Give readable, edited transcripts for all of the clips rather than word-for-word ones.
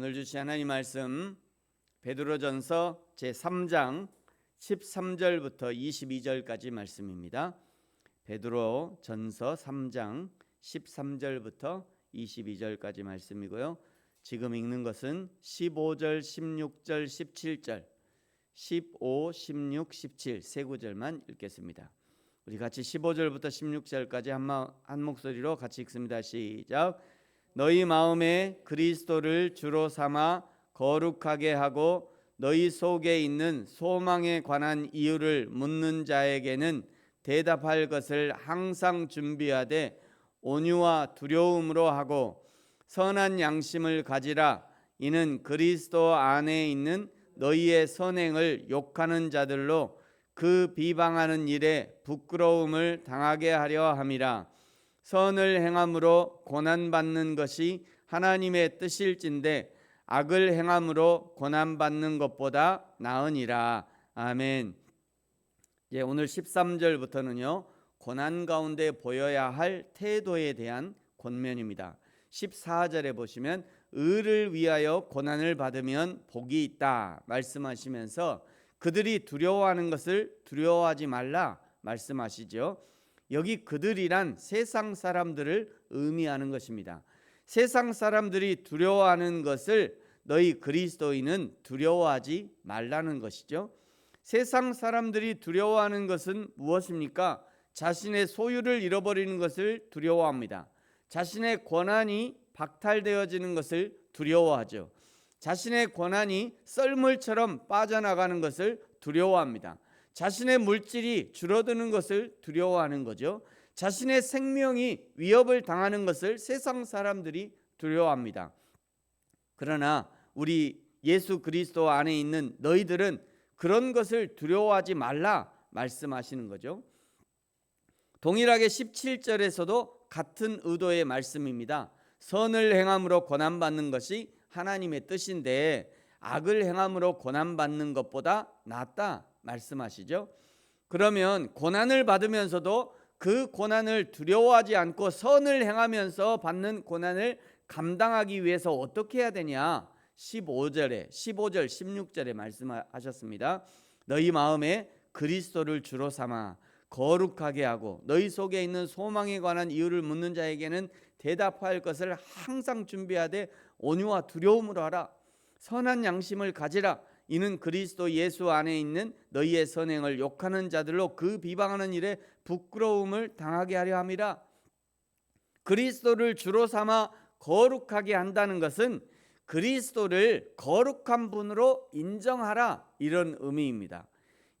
오늘 주신 하나님 말씀 베드로전서 제3장 13절부터 22절까지 말씀입니다. 베드로전서 3장 13절부터 22절까지 말씀이고요. 지금 읽는 것은 15절, 16절, 17절, 15, 16, 17 세 구절만 읽겠습니다. 우리 같이 15절부터 16절까지 한 목소리로 같이 읽습니다. 시작. 너희 마음에 그리스도를 주로 삼아 거룩하게 하고 너희 속에 있는 소망에 관한 이유를 묻는 자에게는 대답할 것을 항상 준비하되 온유와 두려움으로 하고 선한 양심을 가지라. 이는 그리스도 안에 있는 너희의 선행을 욕하는 자들로 그 비방하는 일에 부끄러움을 당하게 하려 함이라. 선을 행함으로 고난받는 것이 하나님의 뜻일진데 악을 행함으로 고난받는 것보다 나으니라. 아멘. 오늘 13절부터는요, 고난 가운데 보여야 할 태도에 대한 권면입니다. 14절에 보시면 의를 위하여 고난을 받으면 복이 있다 말씀하시면서 그들이 두려워하는 것을 두려워하지 말라 말씀하시죠. 여기 그들이란 세상 사람들을 의미하는 것입니다. 세상 사람들이 두려워하는 것을 너희 그리스도인은 두려워하지 말라는 것이죠. 세상 사람들이 두려워하는 것은 무엇입니까? 자신의 소유를 잃어버리는 것을 두려워합니다. 자신의 권한이 박탈되어지는 것을 두려워하죠. 자신의 권한이 썰물처럼 빠져나가는 것을 두려워합니다. 자신의 물질이 줄어드는 것을 두려워하는 거죠. 자신의 생명이 위협을 당하는 것을 세상 사람들이 두려워합니다. 그러나 우리 예수 그리스도 안에 있는 너희들은 그런 것을 두려워하지 말라 말씀하시는 거죠. 동일하게 17절에서도 같은 의도의 말씀입니다. 선을 행함으로 고난받는 것이 하나님의 뜻인데 악을 행함으로 고난받는 것보다 낫다 말씀하시죠. 그러면 고난을 받으면서도 그 고난을 두려워하지 않고 선을 행하면서 받는 고난을 감당하기 위해서 어떻게 해야 되냐? 15절, 16절에 말씀하셨습니다. 너희 마음에 그리스도를 주로 삼아 거룩하게 하고 너희 속에 있는 소망에 관한 이유를 묻는 자에게는 대답할 것을 항상 준비하되 온유와 두려움으로 하라. 선한 양심을 가지라. 이는 그리스도 예수 안에 있는 너희의 선행을 욕하는 자들로 그 비방하는 일에 부끄러움을 당하게 하려 함이라. 그리스도를 주로 삼아 거룩하게 한다는 것은 그리스도를 거룩한 분으로 인정하라, 이런 의미입니다.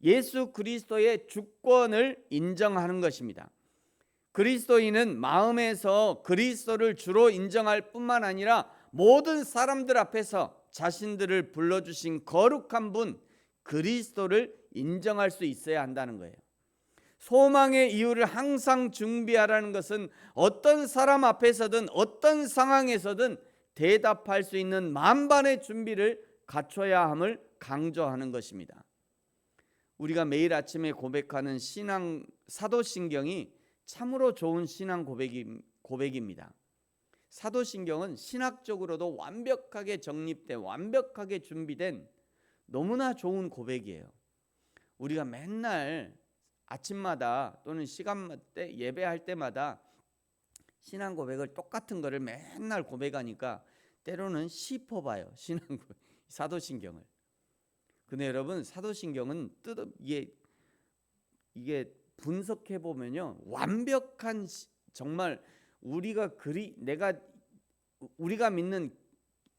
예수 그리스도의 주권을 인정하는 것입니다. 그리스도인은 마음에서 그리스도를 주로 인정할 뿐만 아니라 모든 사람들 앞에서 자신들을 불러주신 거룩한 분 그리스도를 인정할 수 있어야 한다는 거예요. 소망의 이유를 항상 준비하라는 것은 어떤 사람 앞에서든 어떤 상황에서든 대답할 수 있는 만반의 준비를 갖춰야 함을 강조하는 것입니다. 우리가 매일 아침에 고백하는 신앙 사도신경이 참으로 좋은 신앙 고백입니다. 사도신경은 신학적으로도 완벽하게 정립된, 완벽하게 준비된 너무나 좋은 고백이에요. 우리가 맨날 아침마다 또는 시간때 예배할 때마다 신앙 고백을 똑같은 거를 맨날 고백하니까 때로는 씹어봐요. 신앙 고백, 사도신경을. 근데 여러분, 사도신경은 이게 분석해 보면요, 완벽한, 정말 우리가 믿는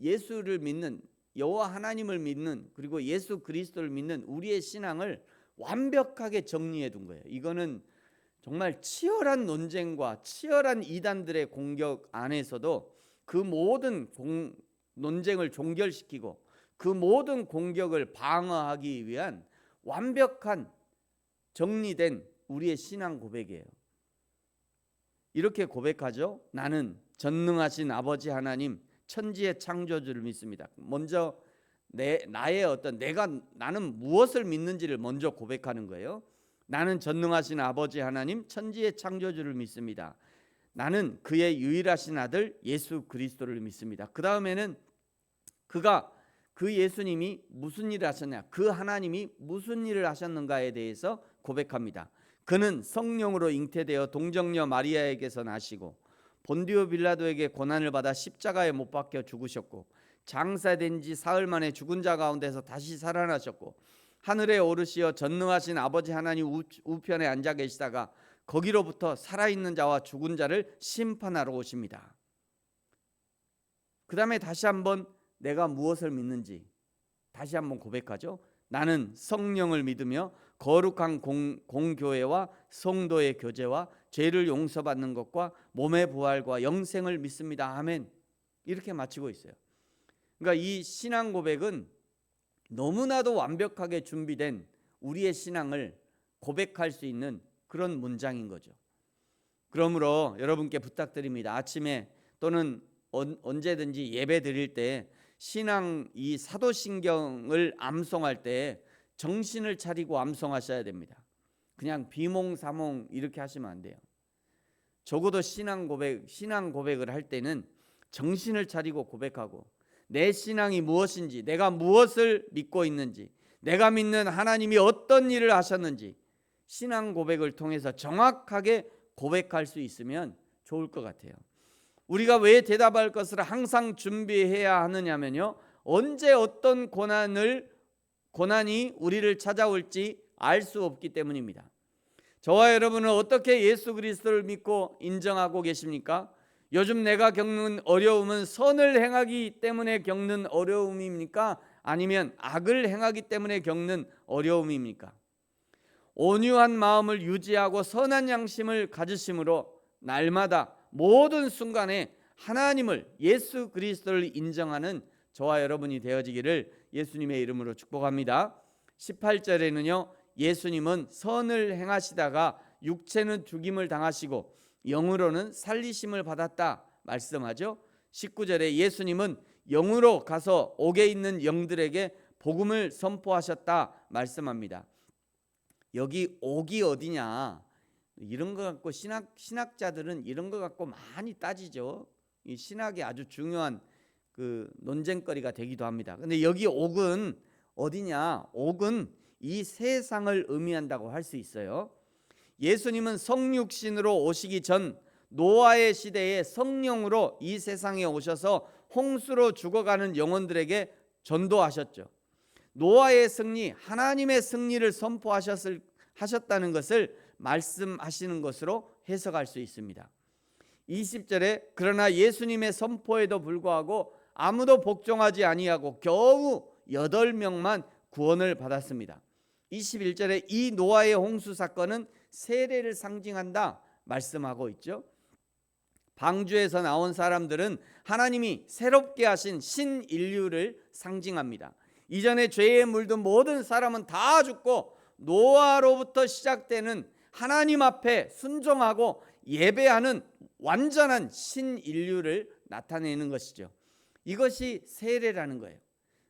예수를 믿는, 여호와 하나님을 믿는, 그리고 예수 그리스도를 믿는 우리의 신앙을 완벽하게 정리해 둔 거예요. 이거는 정말 치열한 논쟁과 치열한 이단들의 공격 안에서도 그 모든 논쟁을 종결시키고 그 모든 공격을 방어하기 위한 완벽한 정리된 우리의 신앙 고백이에요. 이렇게 고백하죠. 나는 전능하신 아버지 하나님, 천지의 창조주를 믿습니다. 먼저 나는 무엇을 믿는지를 먼저 고백하는 거예요. 나는 전능하신 아버지 하나님, 천지의 창조주를 믿습니다. 나는 그의 유일하신 아들 예수 그리스도를 믿습니다. 그 다음에는 그 예수님이 무슨 일을 하셨냐, 그 하나님이 무슨 일을 하셨는가에 대해서 고백합니다. 그는 성령으로 잉태되어 동정녀 마리아에게서 나시고 본디오 빌라도에게 고난을 받아 십자가에 못 박혀 죽으셨고 장사된 지 사흘 만에 죽은 자 가운데서 다시 살아나셨고 하늘에 오르시어 전능하신 아버지 하나님 우편에 앉아 계시다가 거기로부터 살아있는 자와 죽은 자를 심판하러 오십니다. 그 다음에 다시 한번 내가 무엇을 믿는지 다시 한번 고백하죠. 나는 성령을 믿으며 거룩한 공교회와 성도의 교제와 죄를 용서받는 것과 몸의 부활과 영생을 믿습니다. 아멘. 이렇게 마치고 있어요. 그러니까 이 신앙 고백은 너무나도 완벽하게 준비된 우리의 신앙을 고백할 수 있는 그런 문장인 거죠. 그러므로 여러분께 부탁드립니다. 아침에 또는 언제든지 예배 드릴 때 신앙 이 사도신경을 암송할 때 정신을 차리고 암송하셔야 됩니다. 그냥 비몽사몽 이렇게 하시면 안 돼요. 적어도 신앙 고백을 할 때는 정신을 차리고 고백하고 내 신앙이 무엇인지, 내가 무엇을 믿고 있는지, 내가 믿는 하나님이 어떤 일을 하셨는지 신앙 고백을 통해서 정확하게 고백할 수 있으면 좋을 것 같아요. 우리가 왜 대답할 것을 항상 준비해야 하느냐면요, 언제 어떤 고난이 우리를 찾아올지 알 수 없기 때문입니다. 저와 여러분은 어떻게 예수 그리스도를 믿고 인정하고 계십니까? 요즘 내가 겪는 어려움은 선을 행하기 때문에 겪는 어려움입니까? 아니면 악을 행하기 때문에 겪는 어려움입니까? 온유한 마음을 유지하고 선한 양심을 가지심으로 날마다 모든 순간에 하나님을, 예수 그리스도를 인정하는 저와 여러분이 되어지기를 예수님의 이름으로 축복합니다. 18절에는요, 예수님은 선을 행하시다가 육체는 죽임을 당하시고 영으로는 살리심을 받았다 말씀하죠. 19절에 예수님은 영으로 가서 옥에 있는 영들에게 복음을 선포하셨다 말씀합니다. 여기 옥이 어디냐, 이런 거 갖고 신학자들은 이런 거 갖고 많이 따지죠. 이 신학이 아주 중요한 그 논쟁거리가 되기도 합니다. 근데 여기 옥은 어디냐? 옥은 이 세상을 의미한다고 할 수 있어요. 예수님은 성육신으로 오시기 전 노아의 시대에 성령으로 이 세상에 오셔서 홍수로 죽어가는 영혼들에게 전도하셨죠. 노아의 승리, 하나님의 승리를 선포하셨다는 것을 말씀하시는 것으로 해석할 수 있습니다. 20절에 그러나 예수님의 선포에도 불구하고 아무도 복종하지 아니하고 겨우 8명만 구원을 받았습니다. 21절에 이 노아의 홍수 사건은 세례를 상징한다 말씀하고 있죠. 방주에서 나온 사람들은 하나님이 새롭게 하신 신인류를 상징합니다. 이전에 죄에 물든 모든 사람은 다 죽고 노아로부터 시작되는 하나님 앞에 순종하고 예배하는 완전한 신인류를 나타내는 것이죠. 이것이 세례라는 거예요.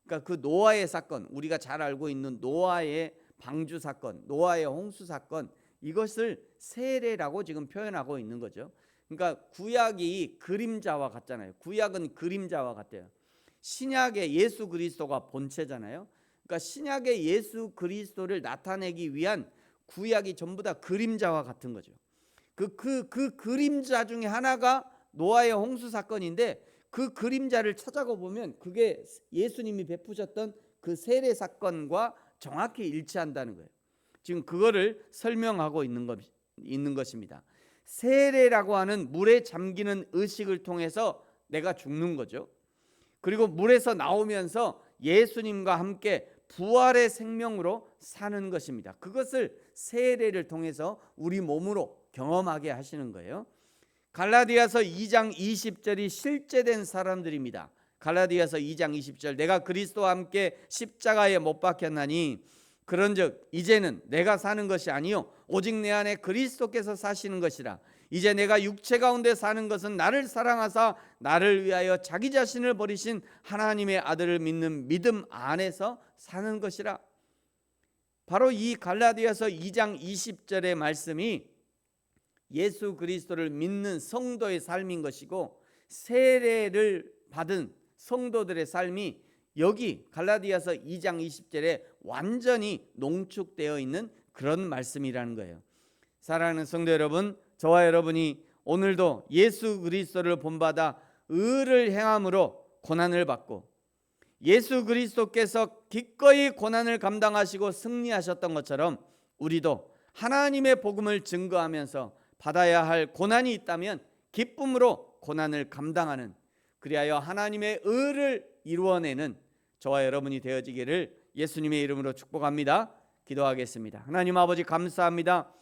그러니까 그 노아의 사건, 우리가 잘 알고 있는 노아의 방주 사건, 노아의 홍수 사건, 이것을 세례라고 지금 표현하고 있는 거죠. 그러니까 구약이 그림자와 같잖아요. 구약은 그림자와 같아요. 신약의 예수 그리스도가 본체잖아요. 그러니까 신약의 예수 그리스도를 나타내기 위한 구약이 전부 다 그림자와 같은 거죠. 그 그림자 중에 하나가 노아의 홍수 사건인데 그 그림자를 찾아가 보면 그게 예수님이 베푸셨던 그 세례 사건과 정확히 일치한다는 거예요. 지금 그거를 설명하고 있는 것입니다. 세례라고 하는 물에 잠기는 의식을 통해서 내가 죽는 거죠. 그리고 물에서 나오면서 예수님과 함께 부활의 생명으로 사는 것입니다. 그것을 세례를 통해서 우리 몸으로 경험하게 하시는 거예요. 갈라디아서 2장 20절이 실제된 사람들입니다. 갈라디아서 2장 20절 내가 그리스도와 함께 십자가에 못 박혔나니 그런즉 이제는 내가 사는 것이 아니요 오직 내 안에 그리스도께서 사시는 것이라. 이제 내가 육체 가운데 사는 것은 나를 사랑하사 나를 위하여 자기 자신을 버리신 하나님의 아들을 믿는 믿음 안에서 사는 것이라. 바로 이 갈라디아서 2장 20절의 말씀이 예수 그리스도를 믿는 성도의 삶인 것이고 세례를 받은 성도들의 삶이 여기 갈라디아서 2장 20절에 완전히 농축되어 있는 그런 말씀이라는 거예요. 사랑하는 성도 여러분, 저와 여러분이 오늘도 예수 그리스도를 본받아 의를 행함으로 고난을 받고 예수 그리스도께서 기꺼이 고난을 감당하시고 승리하셨던 것처럼 우리도 하나님의 복음을 증거하면서 받아야 할 고난이 있다면 기쁨으로 고난을 감당하는, 그리하여 하나님의 의를 이루어내는 저와 여러분이 되어지기를 예수님의 이름으로 축복합니다. 기도하겠습니다. 하나님 아버지, 감사합니다.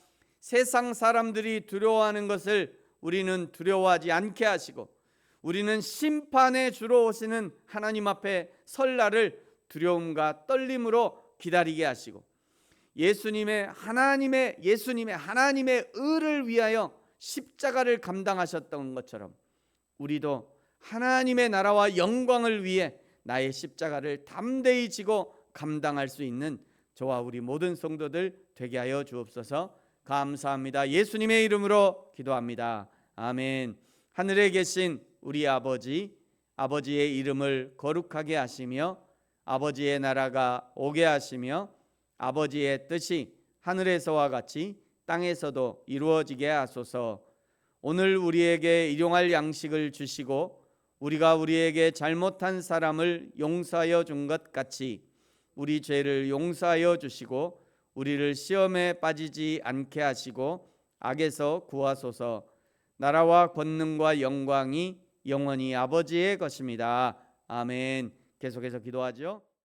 세상 사람들이 두려워하는 것을 우리는 두려워하지 않게 하시고 우리는 심판의 주로 오시는 하나님 앞에 설 날을 두려움과 떨림으로 기다리게 하시고 예수님의 하나님의 의를 위하여 십자가를 감당하셨던 것처럼 우리도 하나님의 나라와 영광을 위해 나의 십자가를 담대히 지고 감당할 수 있는 저와 우리 모든 성도들 되게 하여 주옵소서. 감사합니다. 예수님의 이름으로 기도합니다. 아멘. 하늘에 계신 우리 아버지, 아버지의 이름을 거룩하게 하시며 아버지의 나라가 오게 하시며 아버지의 뜻이 하늘에서와 같이 땅에서도 이루어지게 하소서. 오늘 우리에게 일용할 양식을 주시고 우리가 우리에게 잘못한 사람을 용서하여 준 것 같이 우리 죄를 용서하여 주시고 우리를 시험에 빠지지 않게 하시고 악에서 구하소서. 나라와 권능과 영광이 영원히 아버지의 것입니다. 아멘. 계속해서 기도하죠.